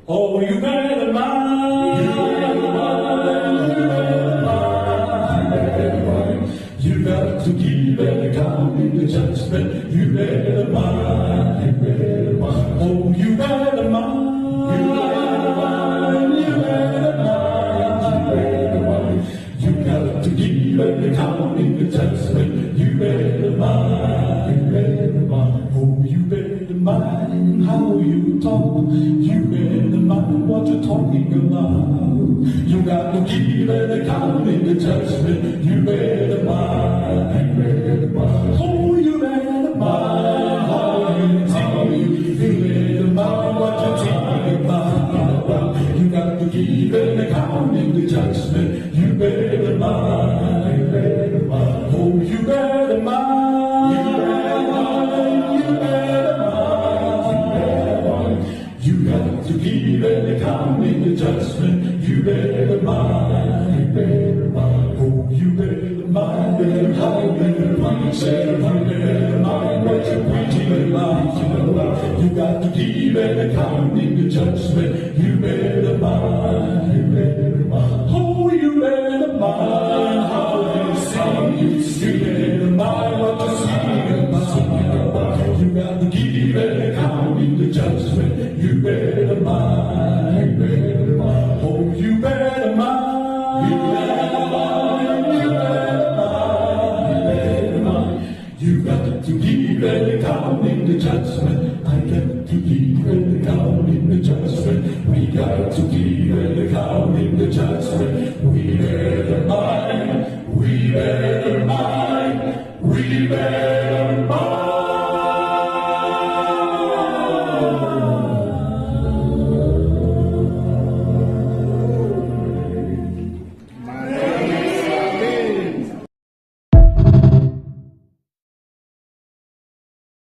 Oh, you better mind. You better mind. You got to keep an account in the judgment. You better mind. You better mind. Oh, you better mind. You better mind. You better mind. You better mind. You got to keep an account in the judgment. You better mind. You better mind. Oh, you better mind how you talk. You better mind what you're talking about. You got to keep an account in the judgment. You better mind. You better mind. Oh, you better mind how you talk. You better mind what you're talking about. You got to keep an account in the judgment. You better mind. You better mind. Oh, you better mind. You better mind. You better mind. You got to keep an account in the judgment. You better mind. You better mind. Oh, you better mind. Better how you better mind. Say you better mind what you're preaching about. You got to keep an account in the judgment. You better mind. You better mind. Oh, you better mind how you sing. You better mind what you're singing about. You got to keep an account in the judgment. You better mind. You better mind. Oh, you better mind. You better mind. You better mind. You better mind. You got to keep an account in the judgment. I got to keep an account in the judgment. We got to keep an account in the judgment. We better mind. We better mind. We better